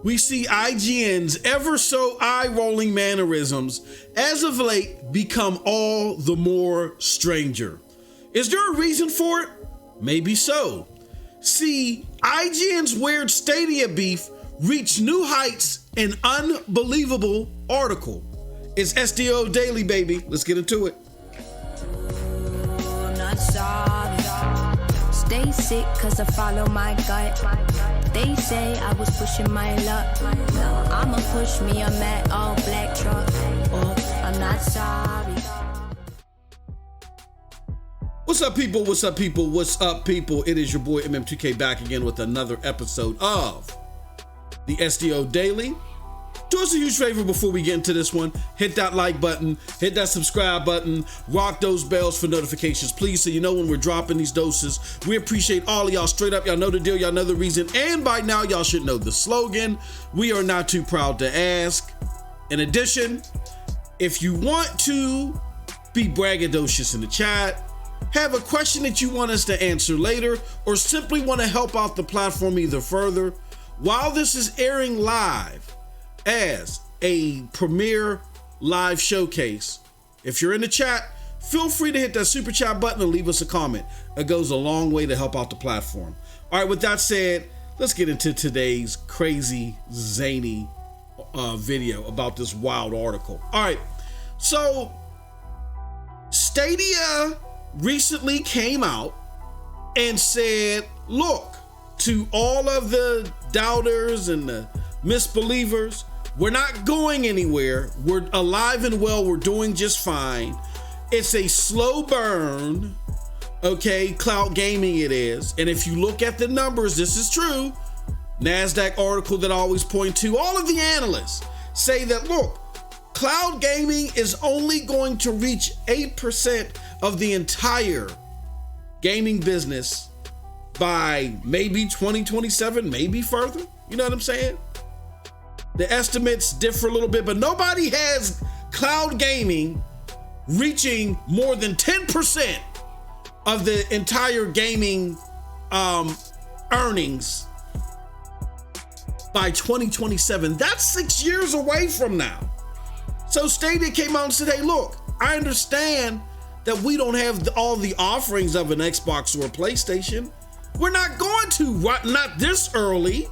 we see IGN's ever so eye-rolling mannerisms as of late become all the more stranger. Is there a reason for it? Maybe so. See, IGN's weird Stadia beef reached new heights in unbelievable article. It's SDO Daily, baby. Let's get into it. Not sorry. Stay sick cause I follow my gut. They say I was pushing my luck. I'ma push me a matte all black truck. Or I'm not sorry. What's up, people? What's up, people? What's up, people? It is your boy MM2K back again with another episode of the SDO Daily. Do us a huge favor before we get into this one. Hit that like button, hit that subscribe button, rock those bells for notifications, please, so you know when we're dropping these doses. We appreciate all of y'all. Straight up, y'all know the deal, y'all know the reason, and by now y'all should know the slogan. We are not too proud to ask. In addition, if you want to be braggadocious in the chat, have a question that you want us to answer later, or simply want to help out the platform either further, while this is airing live as a premiere live showcase, if you're in the chat, feel free to hit that super chat button and leave us a comment. It goes a long way to help out the platform. All right, with that said, let's get into today's crazy, zany video about this wild article. All right, so Stadia recently came out and said, look, to all of the doubters and the misbelievers, we're not going anywhere. We're alive and well. We're doing just fine. It's a slow burn. Okay, cloud gaming it is. And if you look at the numbers, this is true. NASDAQ article that I always point to, all of the analysts say that, look, cloud gaming is only going to reach 8% of the entire gaming business by maybe 2027, maybe further. You know what I'm saying? The estimates differ a little bit, but nobody has cloud gaming reaching more than 10% of the entire gaming earnings by 2027. That's 6 years away from now. So Stadia came out and said, hey, look, I understand that we don't have all the offerings of an Xbox or a PlayStation. We're not going to, not this early.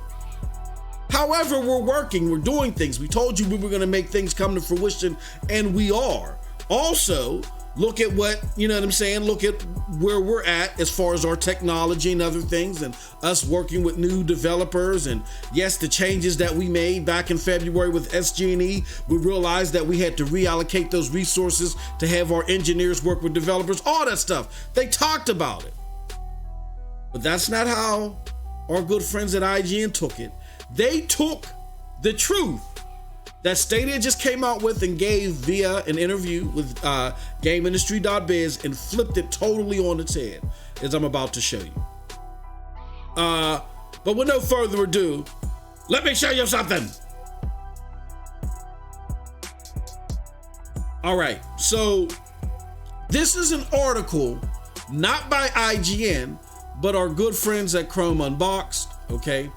However, we're working, we're doing things. We told you we were going to make things come to fruition, and we are. Also, look at what, you know what I'm saying? Look at where we're at as far as our technology and other things, and us working with new developers. And yes, the changes that we made back in February with SG&E, we realized that we had to reallocate those resources to have our engineers work with developers, all that stuff. They talked about it. But that's not how our good friends at IGN took it. They took the truth that Stadia just came out with and gave via an interview with GameIndustry.biz and flipped it totally on its head, as I'm about to show you. But with no further ado, let me show you something. All right, so this is an article not by IGN, but our good friends at Chrome Unboxed, okay?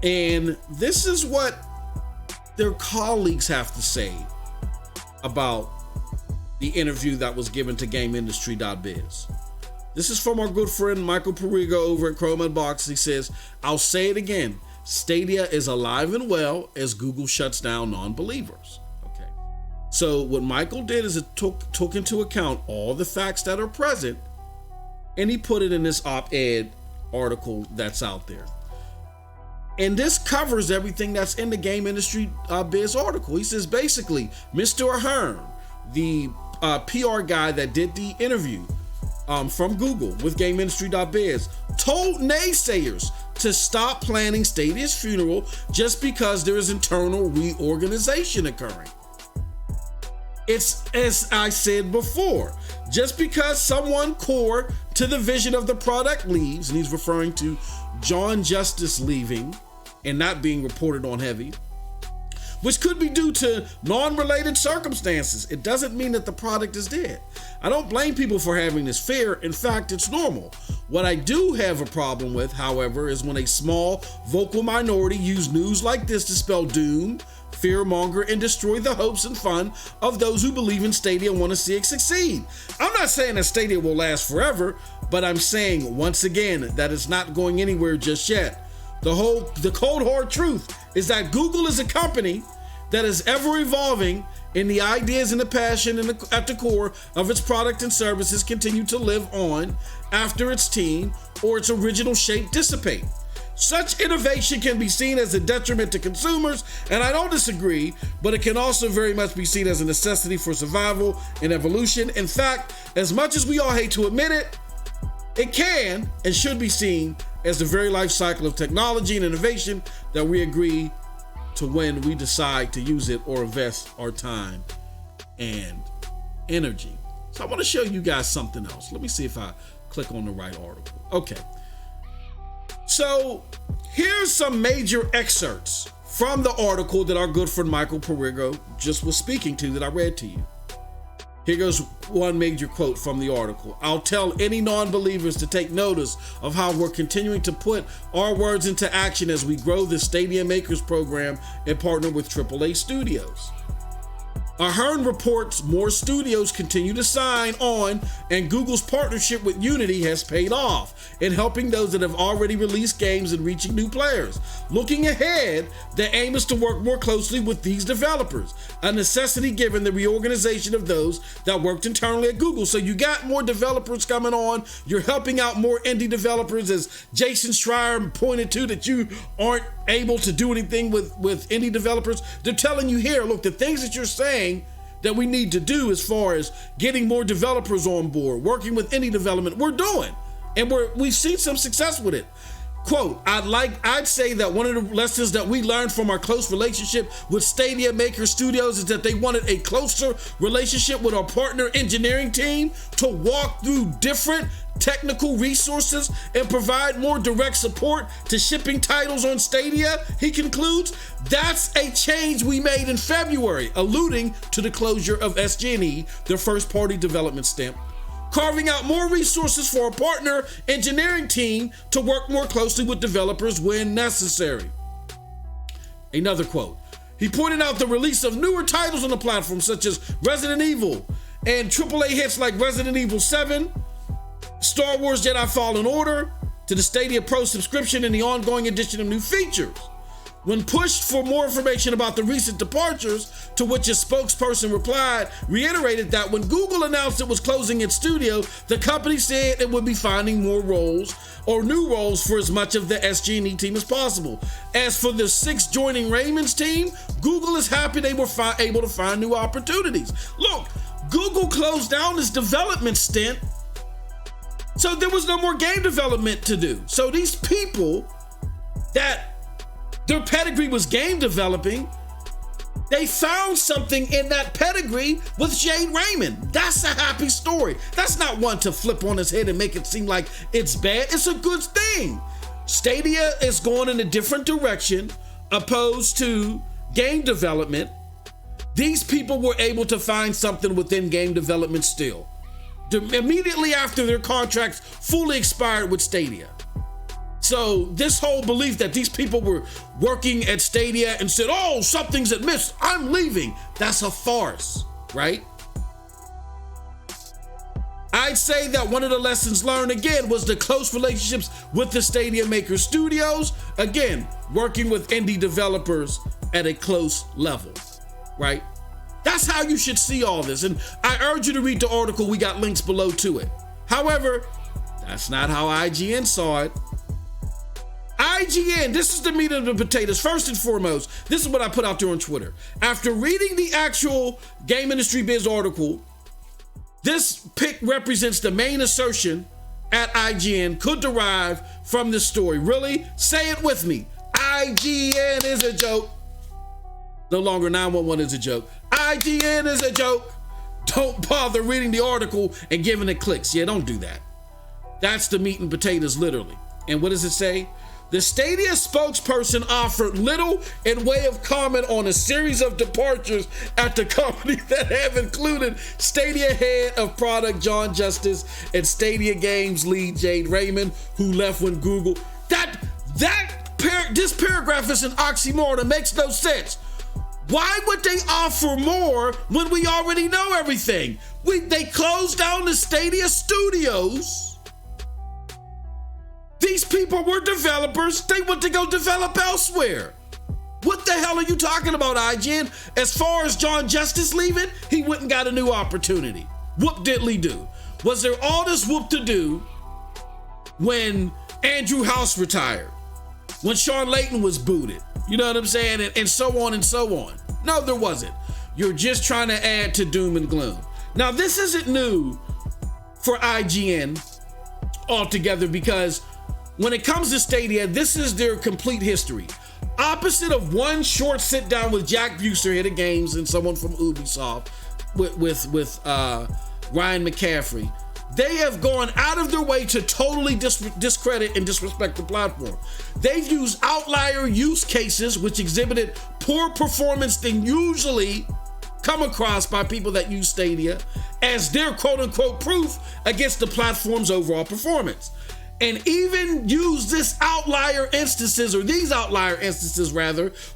And this is what their colleagues have to say about the interview that was given to GameIndustry.biz. This is from our good friend Michael Perigo over at Chrome Unboxed. He says, I'll say it again, Stadia is alive and well as Google shuts down non-believers. Okay. So what Michael did is it took into account all the facts that are present, and he put it in this op-ed article that's out there. And this covers everything that's in the Game Industry Biz article. He says, basically, Mr. Ahern, the PR guy that did the interview from Google with GameIndustry.biz, told naysayers to stop planning Stadia's funeral just because there is internal reorganization occurring. It's, as I said before, just because someone core to the vision of the product leaves, and he's referring to John Justice leaving and not being reported on heavy, which could be due to non-related circumstances. It doesn't mean that the product is dead. I don't blame people for having this fear. In fact, it's normal. What I do have a problem with, however, is when a small, vocal minority use news like this to spell doom, fearmonger, and destroy the hopes and fun of those who believe in Stadia and want to see it succeed. I'm not saying that Stadia will last forever, but I'm saying once again that it's not going anywhere just yet. The cold hard truth is that Google is a company that is ever evolving, and the ideas and the passion at the core of its product and services continue to live on after its team or its original shape dissipate. Such innovation can be seen as a detriment to consumers, and I don't disagree, but it can also very much be seen as a necessity for survival and evolution. In fact, as much as we all hate to admit it, it can and should be seen as the very life cycle of technology and innovation that we agree to when we decide to use it or invest our time and energy. So I want to show you guys something else. Let me see if I click on the right article. Okay. So here's some major excerpts from the article that our good friend Michael Perigo just was speaking to that I read to you. Here goes one major quote from the article. I'll tell any non-believers to take notice of how we're continuing to put our words into action as we grow the Stadia Makers program and partner with AAA studios. Ahern reports more studios continue to sign on, and Google's partnership with Unity has paid off in helping those that have already released games and reaching new players. Looking ahead, the aim is to work more closely with these developers, a necessity given the reorganization of those that worked internally at Google. So you got more developers coming on, you're helping out more indie developers, as Jason Schreier pointed to, that you aren't able to do anything with indie developers. They're telling you here, look, the things that you're saying that we need to do as far as getting more developers on board, working with indie development, we're doing, and we've seen some success with it. Quote, I'd say that one of the lessons that we learned from our close relationship with Stadia Maker Studios is that they wanted a closer relationship with our partner engineering team to walk through different technical resources and provide more direct support to shipping titles on Stadia, he concludes. That's a change we made in February, alluding to the closure of SG&E, their first-party development stint, carving out more resources for a partner engineering team to work more closely with developers when necessary. Another quote, he pointed out the release of newer titles on the platform such as Resident Evil and AAA hits like Resident Evil 7, Star Wars Jedi Fallen Order, to the Stadia Pro subscription and the ongoing addition of new features. When pushed for more information about the recent departures, to which a spokesperson reiterated that when Google announced it was closing its studio, the company said it would be finding more roles or new roles for as much of the SG&E team as possible. As for the 6 joining Raymond's team, Google is happy they were able to find new opportunities. Look, Google closed down its development stint, so there was no more game development to do. So these people that their pedigree was game developing, they found something in that pedigree with Jade Raymond. That's a happy story. That's not one to flip on his head and make it seem like it's bad. It's a good thing. Stadia is going in a different direction opposed to game development. These people were able to find something within game development still, immediately after their contracts fully expired with Stadia. So this whole belief that these people were working at Stadia and said, oh, something's amiss, I'm leaving, that's a farce, right? I'd say that one of the lessons learned, again, was the close relationships with the Stadia Maker Studios. Again, working with indie developers at a close level, right? That's how you should see all this. And I urge you to read the article. We got links below to it. However, that's not how IGN saw it. IGN, this is the meat of the potatoes. First and foremost, this is what I put out there on Twitter. After reading the actual Game Industry Biz article, this pick represents the main assertion at IGN could derive from this story. Really? Say it with me. IGN is a joke. No longer 911 is a joke. IGN is a joke. Don't bother reading the article and giving it clicks. Yeah, don't do that. That's the meat and potatoes, literally. And what does it say? The Stadia spokesperson offered little in way of comment on a series of departures at the company that have included Stadia head of product John Justice and Stadia Games lead Jade Raymond, who left when Google. This paragraph is an oxymoron. It makes no sense. Why would they offer more when we already know everything? They closed down the Stadia studios. These people were developers. They went to go develop elsewhere. What the hell are you talking about, IGN? As far as John Justice leaving, he went and got a new opportunity. Whoop diddly do. Was there all this whoop to do when Andrew House retired? When Sean Layton was booted? You know what I'm saying? And so on and so on. No, there wasn't. You're just trying to add to doom and gloom. Now, this isn't new for IGN altogether, because when it comes to Stadia, this is their complete history. Opposite of one short sit down with Jack Buser, head of games, and someone from Ubisoft with Ryan McCaffrey, they have gone out of their way to totally discredit and disrespect the platform. They've used outlier use cases which exhibited poor performance than usually come across by people that use Stadia as their quote-unquote proof against the platform's overall performance. And even use these outlier instances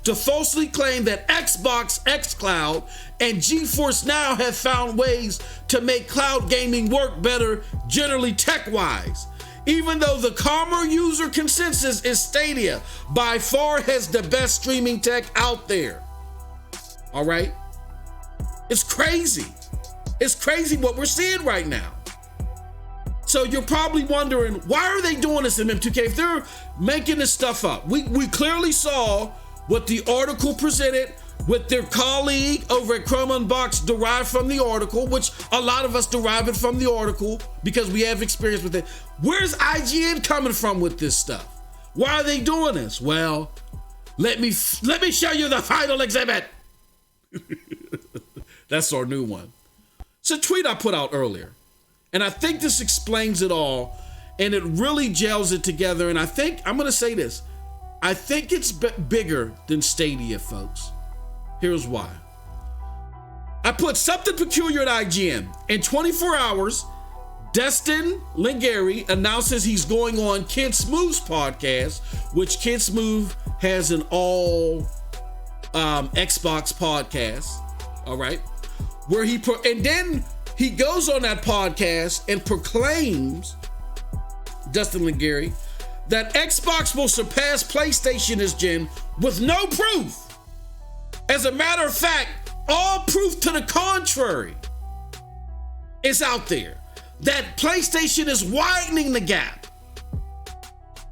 to falsely claim that Xbox xCloud and Geforce Now have found ways to make cloud gaming work better, generally tech-wise. Even though the calmer user consensus is Stadia by far has the best streaming tech out there. All right? It's crazy. It's crazy what we're seeing right now. So you're probably wondering, why are they doing this in M2K? If they're making this stuff up, we clearly saw what the article presented with their colleague over at Chrome Unboxed derived from the article, which a lot of us derive it from the article because we have experience with it. Where's IGN coming from with this stuff? Why are they doing this? Well, let me show you the final exhibit. That's our new one. It's a tweet I put out earlier. And I think this explains it all, and it really gels it together. And I think, I'm going to say this, I think it's bigger than Stadia, folks. Here's why. I put something peculiar at IGN. In 24 hours, Destin Lingari announces he's going on Kid Smooth's podcast, which Kid Smooth has an all Xbox podcast. All right. And then he goes on that podcast and proclaims, Dustin Lingari, that Xbox will surpass PlayStation this gen with no proof. As a matter of fact, all proof to the contrary is out there. That PlayStation is widening the gap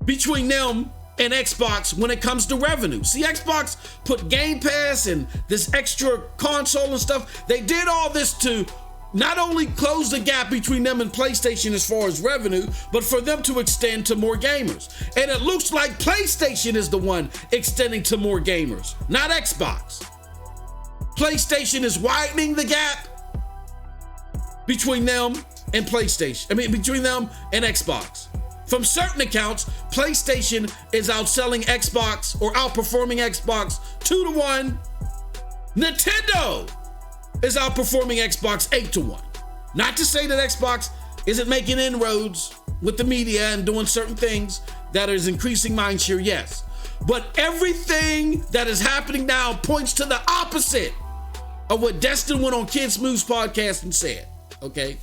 between them and Xbox when it comes to revenue. See, Xbox put Game Pass and this extra console and stuff. They did all this to not only close the gap between them and PlayStation as far as revenue, but for them to extend to more gamers. And it looks like PlayStation is the one extending to more gamers, not Xbox. PlayStation is widening the gap between them and between them and Xbox. From certain accounts, PlayStation is outselling Xbox or outperforming Xbox 2-1. Nintendo is outperforming Xbox 8-1. Not to say that Xbox isn't making inroads with the media and doing certain things that is increasing mindshare, yes. But everything that is happening now points to the opposite of what Destin went on Kid Smooth's podcast and said, okay?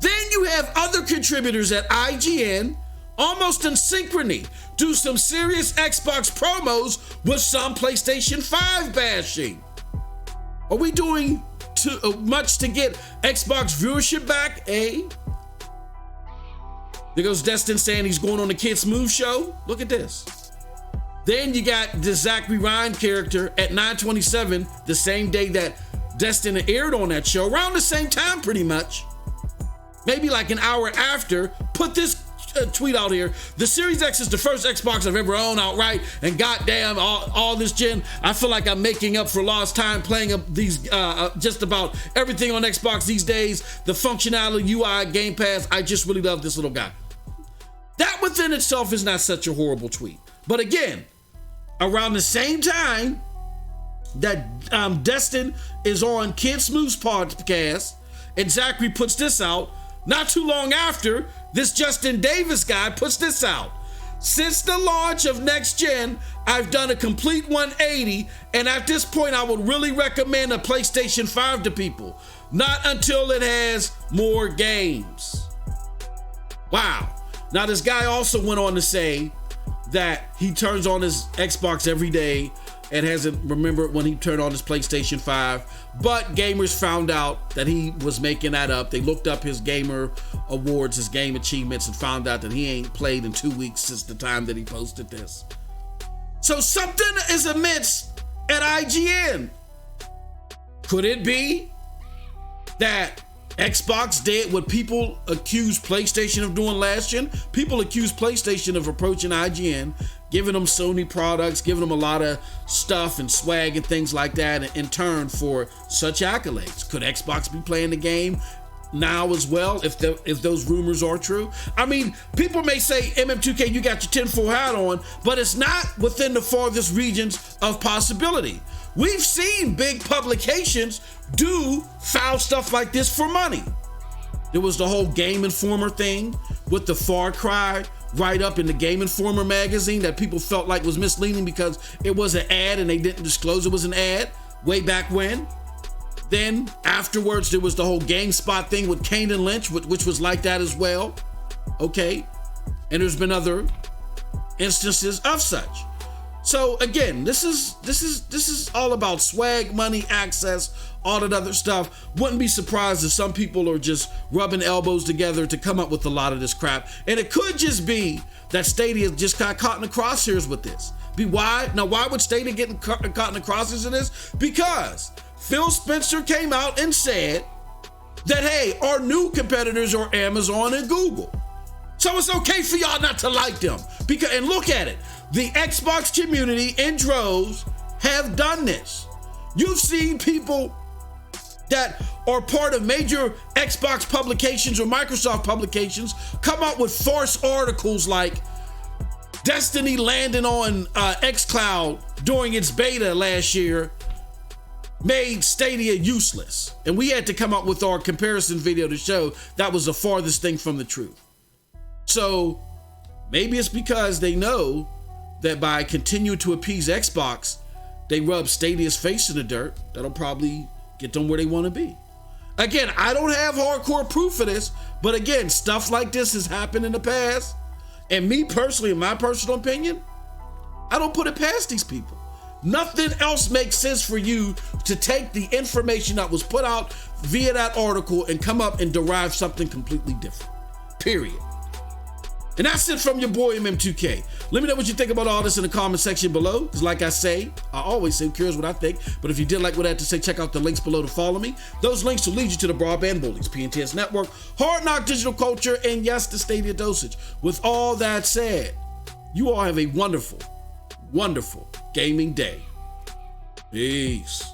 Then you have other contributors at IGN, almost in synchrony, do some serious Xbox promos with some PlayStation 5 bashing. Are we doing too much to get Xbox viewership back, eh? There goes Destin saying he's going on the Kid Smooth show. Look at this. Then you got the Zachary Ryan character at 9/27, the same day that Destin aired on that show, around the same time pretty much. Maybe like an hour after, put this tweet out here. The Series X is the first Xbox I've ever owned outright, and goddamn, all this gen, I feel like I'm making up for lost time playing up these just about everything on Xbox these days. The functionality, UI, Game Pass, I just really love this little guy. That within itself is not such a horrible tweet. But again, around the same time that Destin is on Kid Smooth's podcast and Zachary puts this out, not too long after, this Justin Davis guy puts this out. Since the launch of Next Gen, I've done a complete 180, and at this point, I would really recommend a PlayStation 5 to people. Not until it has more games. Wow. Now, this guy also went on to say that he turns on his Xbox every day and hasn't remembered when he turned on his PlayStation 5, but gamers found out that he was making that up. They looked up his gamer awards, his game achievements, and found out that he ain't played in 2 weeks since the time that he posted this. So something is amiss at IGN. Could it be that Xbox did what people accused PlayStation of doing last gen? People accused PlayStation of approaching IGN, giving them Sony products, giving them a lot of stuff and swag and things like that in turn for such accolades. Could Xbox be playing the game now as well if those rumors are true? I mean, people may say, MM2K, you got your tinfoil hat on, but it's not within the farthest regions of possibility. We've seen big publications do foul stuff like this for money. There was the whole Game Informer thing with the Far Cry write-up in the Game Informer magazine that people felt like was misleading because it was an ad and they didn't disclose it was an ad way back when. Then afterwards, there was the whole GameSpot thing with Kane and Lynch, which was like that as well. Okay. And there's been other instances of such. So again, this is all about swag, money, access, all that other stuff. Wouldn't be surprised if some people are just rubbing elbows together to come up with a lot of this crap. And it could just be that Stadia just got caught in the crosshairs with this. Why would Stadia get caught in the crosshairs of this? Because Phil Spencer came out and said that, hey, our new competitors are Amazon and Google. So it's okay for y'all not to like them. And look at it. The Xbox community in droves have done this. You've seen people that are part of major Xbox publications or Microsoft publications come out with farce articles like Destiny landing on xCloud during its beta last year made Stadia useless. And we had to come up with our comparison video to show that was the farthest thing from the truth. So maybe it's because they know that by continuing to appease Xbox, they rub Stadia's face in the dirt. That'll probably get them where they want to be. Again, I don't have hardcore proof for this, but again, stuff like this has happened in the past. And me personally, in my personal opinion, I don't put it past these people. Nothing else makes sense for you to take the information that was put out via that article and come up and derive something completely different. Period. And that's it from your boy MM2K. Let me know what you think about all this in the comment section below. Because like I say, I always say, curious what I think. But if you did like what I had to say, check out the links below to follow me. Those links will lead you to the Broadband Bullies, PNTS Network, Hard Knock Digital Culture, and yes, the Stadia Dosage. With all that said, you all have a wonderful, wonderful gaming day. Peace.